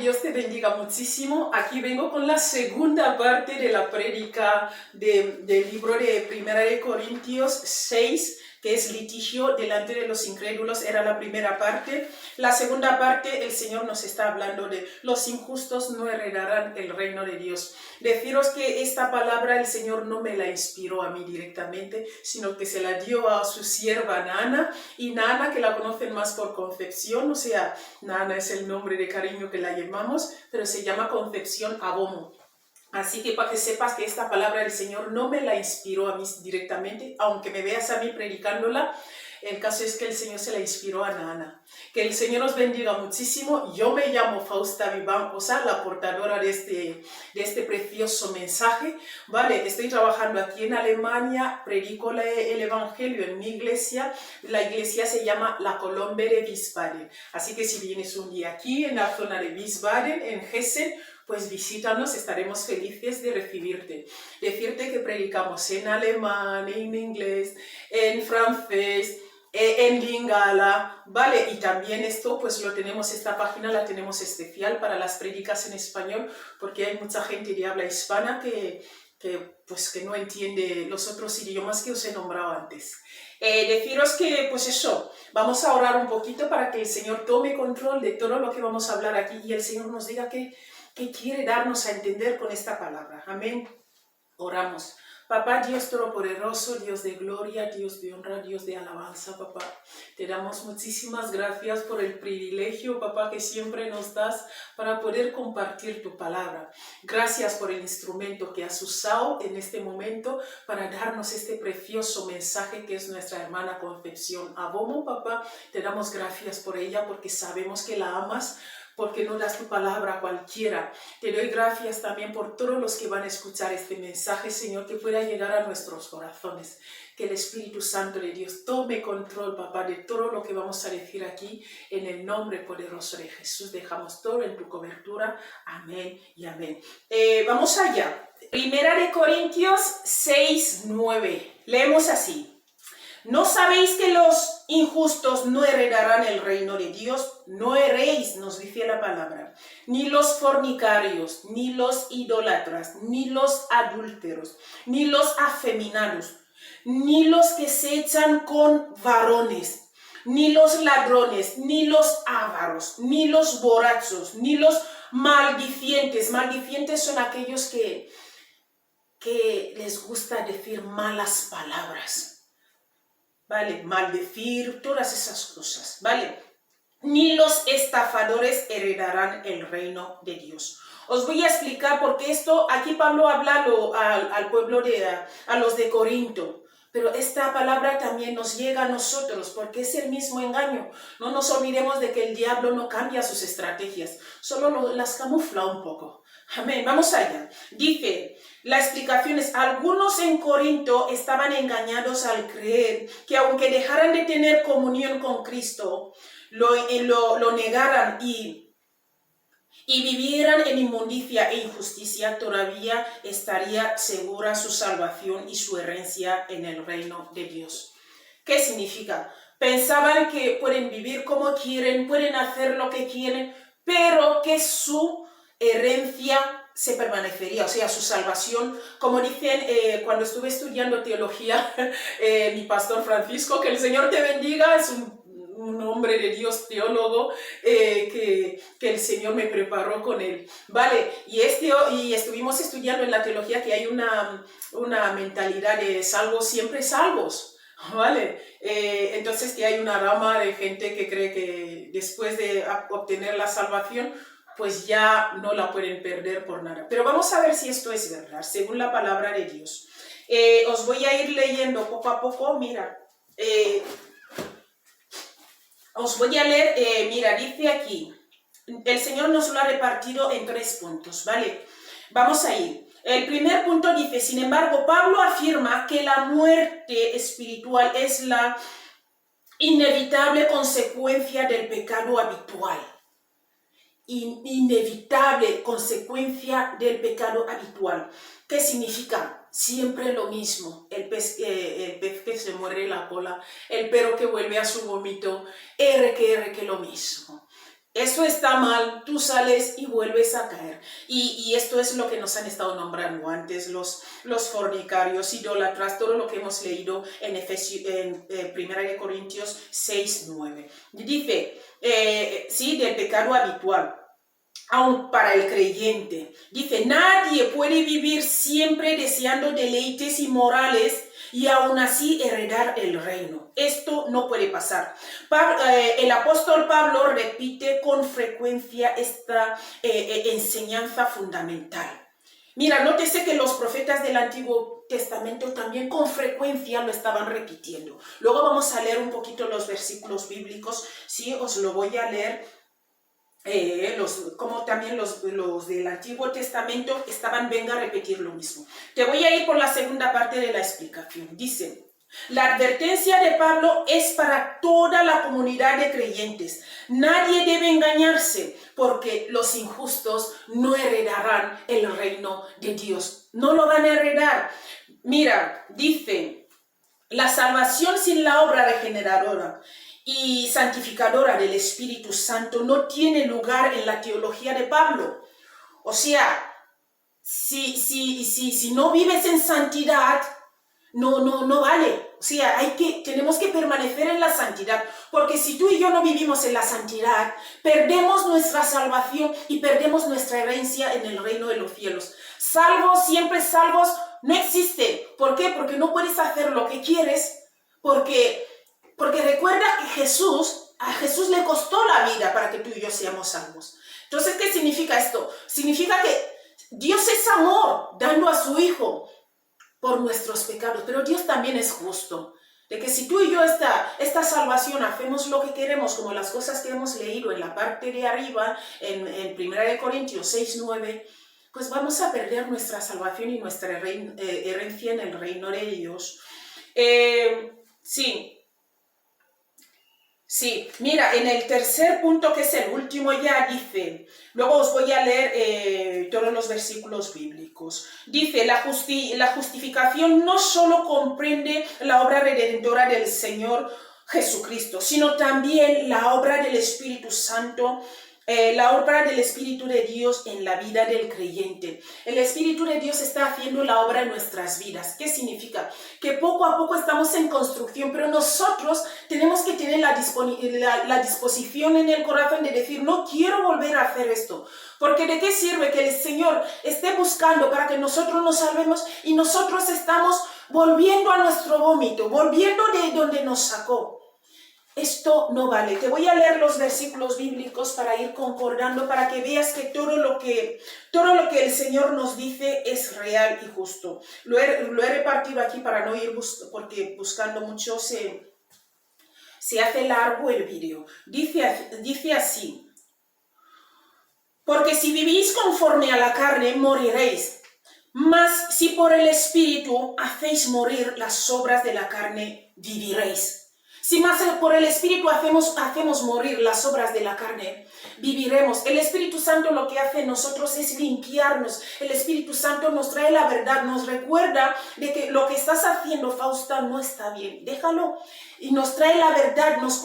Dios te bendiga muchísimo. Aquí vengo con la segunda parte de la prédica del libro de Primera de Corintios 6, que es litigio delante de los incrédulos. Era la primera parte. La segunda parte, el Señor nos está hablando de los injustos no heredarán el reino de Dios. Deciros que esta palabra el Señor no me la inspiró a mí directamente, sino que se la dio a su sierva Nana, y Nana, que la conocen más por Concepción, o sea, Nana es el nombre de cariño que la llamamos, pero se llama Concepción Abomo. Así que para que sepas que esta palabra del Señor no me la inspiró a mí directamente, aunque me veas a mí predicándola, el caso es que el Señor se la inspiró a Nana. Que el Señor os bendiga muchísimo. Yo me llamo Fausta Vivancosa, la portadora de este precioso mensaje. Vale, estoy trabajando aquí en Alemania, predico el Evangelio en mi iglesia. La iglesia se llama La Colombe de Wiesbaden. Así que si vienes un día aquí en la zona de Wiesbaden, en Hessen, pues visítanos, estaremos felices de recibirte. Decirte que predicamos en alemán, en inglés, en francés, en lingala, ¿vale? Y también esto, pues lo tenemos, esta página la tenemos especial para las prédicas en español, porque hay mucha gente de habla hispana que no entiende los otros idiomas que os he nombrado antes. Deciros que, pues eso, vamos a orar un poquito para que el Señor tome control de todo lo que vamos a hablar aquí y el Señor nos diga qué quiere darnos a entender con esta palabra. Amén. Oramos. Papá, Dios todopoderoso, Dios de gloria, Dios de honra, Dios de alabanza, papá. Te damos muchísimas gracias por el privilegio, papá, que siempre nos das para poder compartir tu palabra. Gracias por el instrumento que has usado en este momento para darnos este precioso mensaje que es nuestra hermana Concepción Abomo, papá. Te damos gracias por ella porque sabemos que la amas, porque no das tu palabra a cualquiera. Te doy gracias también por todos los que van a escuchar este mensaje, Señor, que pueda llegar a nuestros corazones. Que el Espíritu Santo de Dios tome control, papá, de todo lo que vamos a decir aquí. En el nombre poderoso de Jesús dejamos todo en tu cobertura. Amén y amén. Vamos allá. Primera de Corintios 6, 9. Leemos así. ¿No sabéis que los injustos no heredarán el reino de Dios? No heréis, nos dice la palabra, ni los fornicarios, ni los idólatras, ni los adúlteros, ni los afeminados, ni los que se echan con varones, ni los ladrones, ni los ávaros, ni los borrachos, ni los maldicientes. Maldicientes son aquellos que les gusta decir malas palabras. ¿Vale? Maldecir, todas esas cosas, ¿vale? Ni los estafadores heredarán el reino de Dios. Os voy a explicar porque esto, aquí Pablo habla al pueblo a los de Corinto, pero esta palabra también nos llega a nosotros porque es el mismo engaño. No nos olvidemos de que el diablo no cambia sus estrategias, solo las camufla un poco. Amén, vamos allá. Dice, la explicación es, algunos en Corinto estaban engañados al creer que aunque dejaran de tener comunión con Cristo, lo negaran y vivieran en inmundicia e injusticia, todavía estaría segura su salvación y su herencia en el reino de Dios. ¿Qué significa? Pensaban que pueden vivir como quieren, pueden hacer lo que quieren, pero que su herencia se permanecería, o sea, su salvación, como dicen cuando estuve estudiando teología, mi pastor Francisco, que el Señor te bendiga, es un hombre de Dios teólogo que el Señor me preparó con él, ¿vale? Y estuvimos estudiando en la teología que hay una mentalidad de salvos siempre salvos, ¿vale? Entonces que hay una rama de gente que cree que después de obtener la salvación, pues ya no la pueden perder por nada. Pero vamos a ver si esto es verdad, según la palabra de Dios. Os voy a ir leyendo poco a poco, mira. Os voy a leer, mira, dice aquí, el Señor nos lo ha repartido en 3 puntos, ¿vale? Vamos a ir. El primer punto dice, sin embargo, Pablo afirma que la muerte espiritual es la inevitable consecuencia del pecado habitual. Inevitable consecuencia del pecado habitual. ¿Qué significa? Siempre lo mismo. El pez que se muerde la cola, el perro que vuelve a su vómito, que lo mismo. Eso está mal, tú sales y vuelves a caer. Y esto es lo que nos han estado nombrando antes, los fornicarios, idólatras, todo lo que hemos leído en 1 Corintios 6, 9. Dice, sí, del pecado habitual. Aun para el creyente. Dice, nadie puede vivir siempre deseando deleites inmorales y aún así heredar el reino. Esto no puede pasar. El apóstol Pablo repite con frecuencia esta enseñanza fundamental. Mira, nótese que los profetas del Antiguo Testamento también con frecuencia lo estaban repitiendo. Luego vamos a leer un poquito los versículos bíblicos, sí, os lo voy a leer. Como también los del Antiguo Testamento venga a repetir lo mismo. Te voy a ir por la segunda parte de la explicación. Dice, la advertencia de Pablo es para toda la comunidad de creyentes. Nadie debe engañarse, porque los injustos no heredarán el reino de Dios. No lo van a heredar. Mira, dice, la salvación sin la obra regeneradora y santificadora del Espíritu Santo no tiene lugar en la teología de Pablo. O sea, si no vives en santidad, no vale. O sea, tenemos que permanecer en la santidad, porque si tú y yo no vivimos en la santidad, perdemos nuestra salvación y perdemos nuestra herencia en el reino de los cielos. Salvos, siempre salvos, no existe. ¿Por qué? Porque no puedes hacer lo que quieres, porque recuerda que a Jesús le costó la vida para que tú y yo seamos salvos. Entonces, ¿qué significa esto? Significa que Dios es amor, dando a su Hijo por nuestros pecados, pero Dios también es justo. De que si tú y yo esta salvación hacemos lo que queremos, como las cosas que hemos leído en la parte de arriba, en 1 Corintios 6, 9, pues vamos a perder nuestra salvación y nuestra herencia en el reino de Dios. Sí, mira, en el tercer punto, que es el último ya, dice, luego os voy a leer todos los versículos bíblicos. Dice, la justificación no solo comprende la obra redentora del Señor Jesucristo, sino también la obra del Espíritu Santo, la obra del Espíritu de Dios en la vida del creyente. El Espíritu de Dios está haciendo la obra en nuestras vidas. ¿Qué significa? Que poco a poco estamos en construcción, pero nosotros tenemos que tener la disposición en el corazón de decir, no quiero volver a hacer esto. Porque ¿de qué sirve que el Señor esté buscando para que nosotros nos salvemos y nosotros estamos volviendo a nuestro vómito, volviendo de donde nos sacó? Esto no vale. Te voy a leer los versículos bíblicos para ir concordando, para que veas que todo lo que el Señor nos dice es real y justo. Lo he repartido aquí para no ir porque buscando mucho se hace largo el vídeo. Dice así, porque si vivís conforme a la carne, moriréis. Mas si por el Espíritu hacéis morir las obras de la carne, viviréis. Si más por el Espíritu hacemos morir las obras de la carne, viviremos. El Espíritu Santo lo que hace en nosotros es limpiarnos. El Espíritu Santo nos trae la verdad, nos recuerda de que lo que estás haciendo, Fausta, no está bien. Déjalo. Y nos trae la verdad, nos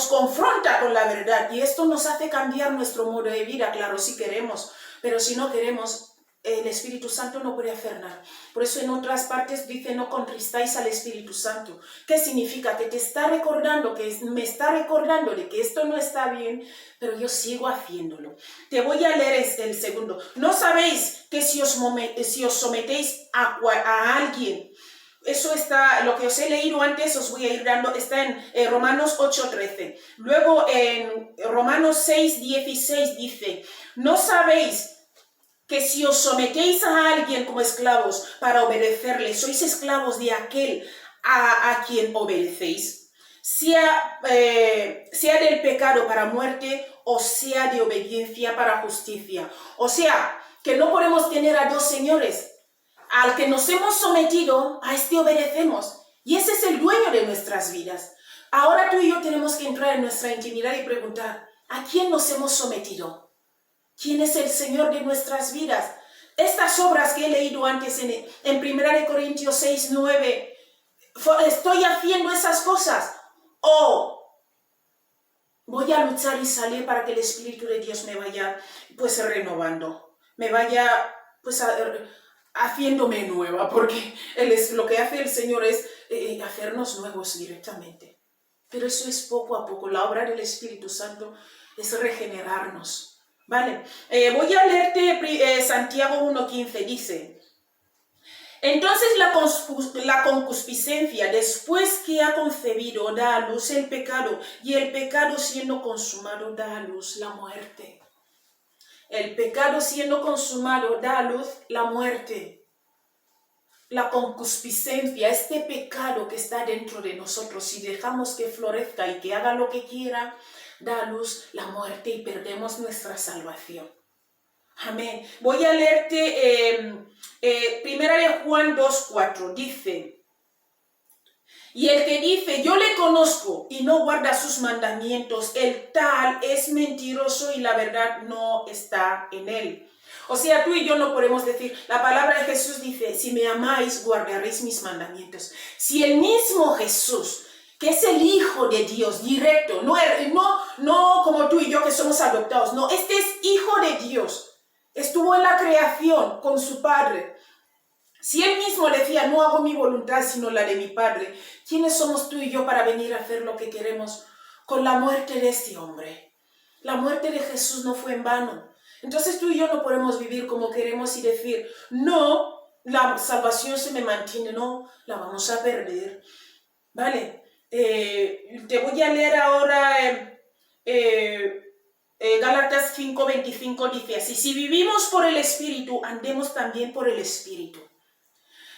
confronta con la verdad. Y esto nos hace cambiar nuestro modo de vida, claro, si queremos. Pero si no queremos, el Espíritu Santo no puede hacer nada. Por eso en otras partes dice, no contristáis al Espíritu Santo. ¿Qué significa? Que me está recordando de que esto no está bien, pero yo sigo haciéndolo. Te voy a leer el segundo. ¿No sabéis que si os sometéis a alguien? Eso está, lo que os he leído antes, os voy a ir dando, está en Romanos 8:13. Luego en Romanos 6:16 dice, ¿no sabéis que si os sometéis a alguien como esclavos para obedecerle, sois esclavos de aquel a quien obedecéis? Sea del pecado para muerte o sea de obediencia para justicia. O sea, que no podemos tener a dos señores. Al que nos hemos sometido, a este obedecemos. Y ese es el dueño de nuestras vidas. Ahora tú y yo tenemos que entrar en nuestra intimidad y preguntar, ¿a quién nos hemos sometido? ¿Quién es el Señor de nuestras vidas? Estas obras que he leído antes en 1 Corintios 6, 9, ¿estoy haciendo esas cosas? voy a luchar y salir para que el Espíritu de Dios me vaya pues renovando, me vaya pues haciéndome nueva, porque lo que hace el Señor es hacernos nuevos directamente. Pero eso es poco a poco, la obra del Espíritu Santo es regenerarnos, ¿vale? Voy a leerte Santiago 1:15, dice: entonces la concupiscencia, después que ha concebido, da a luz el pecado, y el pecado siendo consumado da a luz la muerte. El pecado siendo consumado da a luz la muerte. La concupiscencia, este pecado que está dentro de nosotros, si dejamos que florezca y que haga lo que quiera, da a luz la muerte y perdemos nuestra salvación. Amén. Voy a leerte Primera de Juan 2:4. Dice: y el que dice yo le conozco y no guarda sus mandamientos, el tal es mentiroso y la verdad no está en él. O sea, tú y yo no podemos decir, la palabra de Jesús dice, si me amáis, guardaréis mis mandamientos. Si el mismo Jesús, que es el Hijo de Dios, directo, no como tú y yo que somos adoptados, no, este es Hijo de Dios, estuvo en la creación con su Padre. Si él mismo decía, no hago mi voluntad sino la de mi Padre, ¿quiénes somos tú y yo para venir a hacer lo que queremos con la muerte de este hombre? La muerte de Jesús no fue en vano. Entonces tú y yo no podemos vivir como queremos y decir, no, la salvación se me mantiene, no, la vamos a perder. Vale, te voy a leer ahora Gálatas 5:25, dice así: si vivimos por el Espíritu, andemos también por el Espíritu.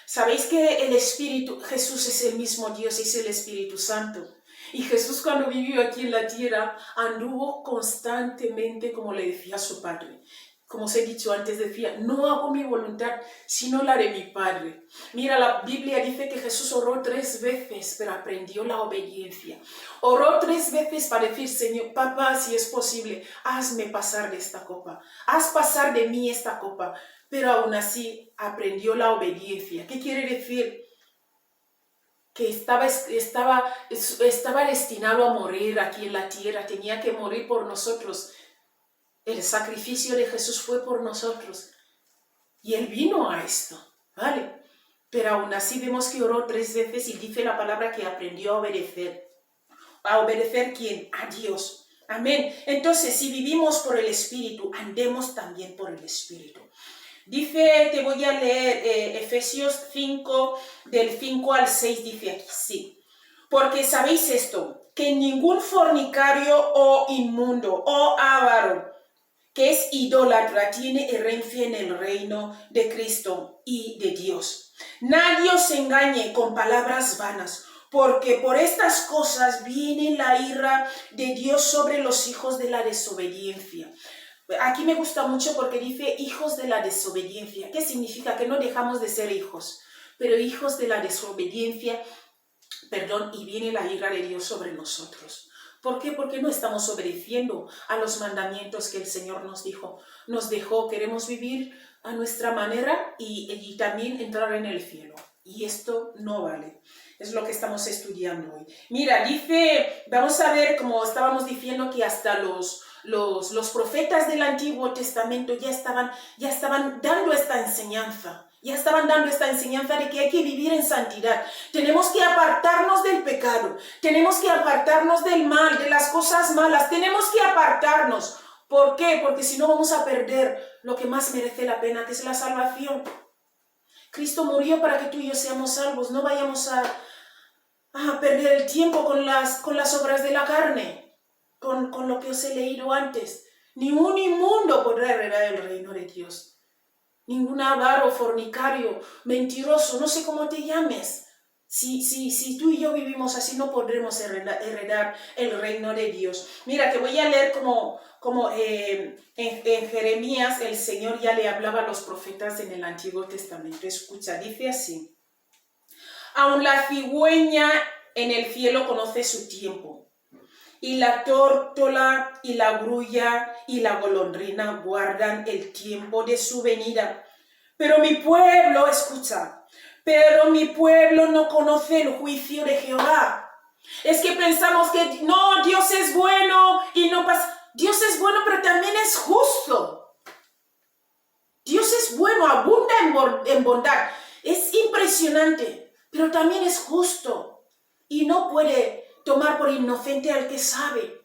¿Sabéis que el Espíritu, Jesús es el mismo Dios, es el Espíritu Santo? Y Jesús cuando vivió aquí en la tierra anduvo constantemente como le decía a su Padre. Como os he dicho antes, decía, no hago mi voluntad sino la de mi Padre. Mira, la Biblia dice que Jesús oró 3 veces, pero aprendió la obediencia. Oró 3 veces para decir, Señor, papá, si es posible, hazme pasar de esta copa. Haz pasar de mí esta copa. Pero aún así aprendió la obediencia. ¿Qué quiere decir? Que estaba destinado a morir aquí en la tierra, tenía que morir por nosotros. El sacrificio de Jesús fue por nosotros. Y Él vino a esto, ¿vale? Pero aún así vemos que oró 3 veces y dice la palabra que aprendió a obedecer. ¿A obedecer quién? A Dios. Amén. Entonces, si vivimos por el Espíritu, andemos también por el Espíritu. Dice, te voy a leer Efesios 5, del 5 al 6, dice aquí, sí. Porque sabéis esto, que ningún fornicario o inmundo o avaro, que es idólatra, tiene herencia en el reino de Cristo y de Dios. Nadie os engañe con palabras vanas, porque por estas cosas viene la ira de Dios sobre los hijos de la desobediencia. Aquí me gusta mucho porque dice hijos de la desobediencia. ¿Qué significa? Que no dejamos de ser hijos, pero hijos de la desobediencia, y viene la ira de Dios sobre nosotros. ¿Por qué? Porque no estamos obedeciendo a los mandamientos que el Señor nos dejó. Queremos vivir a nuestra manera y también entrar en el cielo. Y esto no vale. Es lo que estamos estudiando hoy. Mira, dice, vamos a ver, como estábamos diciendo, que hasta los profetas del Antiguo Testamento ya estaban dando esta enseñanza. Ya estaban dando esta enseñanza de que hay que vivir en santidad. Tenemos que apartarnos del pecado. Tenemos que apartarnos del mal, de las cosas malas. Tenemos que apartarnos. ¿Por qué? Porque si no vamos a perder lo que más merece la pena, que es la salvación. Cristo murió para que tú y yo seamos salvos. No vayamos a perder el tiempo con las obras de la carne, con lo que os he leído antes. Ni un inmundo podrá heredar el reino de Dios. Ningún avaro, fornicario, mentiroso, no sé cómo te llames. Si tú y yo vivimos así, no podremos heredar el reino de Dios. Mira, te voy a leer como en Jeremías el Señor ya le hablaba a los profetas en el Antiguo Testamento. Escucha, dice así: aun la cigüeña en el cielo conoce su tiempo, y la tórtola y la grulla y la golondrina guardan el tiempo de su venida. Pero mi pueblo, escucha, pero mi pueblo no conoce el juicio de Jehová. Es que pensamos que no, Dios es bueno y no pasa. Dios es bueno, pero también es justo. Dios es bueno, abunda en bondad. Es impresionante, pero también es justo. Y no puede tomar por inocente al que sabe.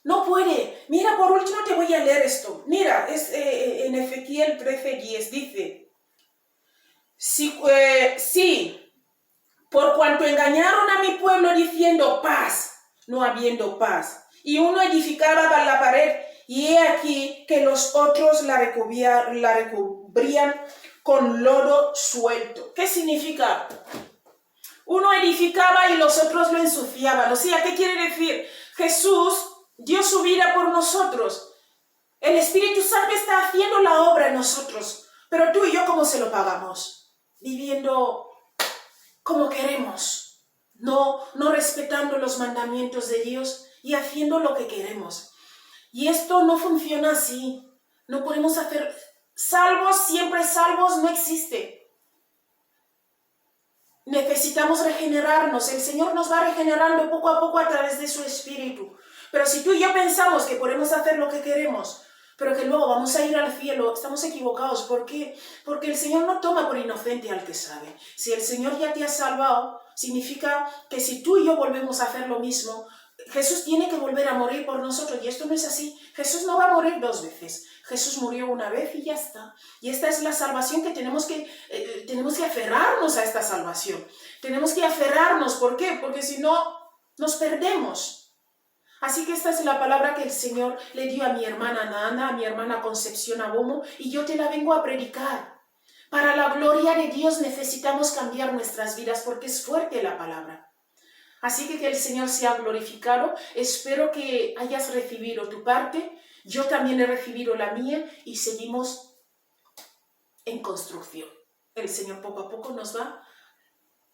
No puede. Mira, por último te voy a leer esto. Mira, es en Ezequiel 13:10 dice, sí, por cuanto engañaron a mi pueblo diciendo paz, no habiendo paz, y uno edificaba la pared, y he aquí que los otros la recubrían con lodo suelto. ¿Qué significa? Uno edificaba y los otros lo ensuciaban. O sea, ¿qué quiere decir? Jesús dio su vida por nosotros. El Espíritu Santo está haciendo la obra en nosotros. Pero tú y yo, ¿cómo se lo pagamos? Viviendo como queremos. No respetando los mandamientos de Dios y haciendo lo que queremos. Y esto no funciona así. No podemos hacer... Salvos, siempre salvos, no existe. Necesitamos regenerarnos. El Señor nos va regenerando poco a poco a través de su Espíritu. Pero si tú y yo pensamos que podemos hacer lo que queremos, pero que luego vamos a ir al cielo, estamos equivocados. ¿Por qué? Porque el Señor no toma por inocente al que sabe. Si el Señor ya te ha salvado, significa que si tú y yo volvemos a hacer lo mismo, Jesús tiene que volver a morir por nosotros. Y esto no es así. Jesús no va a morir 2 veces. Jesús murió una vez y ya está. Y esta es la salvación que tenemos que aferrarnos a esta salvación. Tenemos que aferrarnos. ¿Por qué? Porque si no, nos perdemos. Así que esta es la palabra que el Señor le dio a mi hermana Nana, a mi hermana Concepción Abomo, y yo te la vengo a predicar. Para la gloria de Dios necesitamos cambiar nuestras vidas porque es fuerte la palabra. Así que el Señor sea glorificado. Espero que hayas recibido tu parte. Yo también he recibido la mía y seguimos en construcción. El Señor poco a poco nos va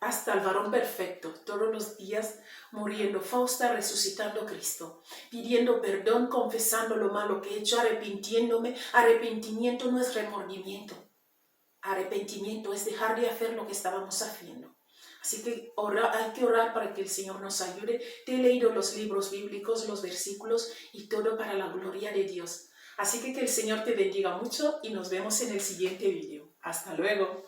hasta el varón perfecto, todos los días muriendo, Fausta resucitando Cristo, pidiendo perdón, confesando lo malo que he hecho, arrepintiéndome. Arrepentimiento no es remordimiento. Arrepentimiento es dejar de hacer lo que estábamos haciendo. Así que hay que orar para que el Señor nos ayude. Te he leído los libros bíblicos, los versículos y todo para la gloria de Dios. Así que el Señor te bendiga mucho y nos vemos en el siguiente vídeo. Hasta luego.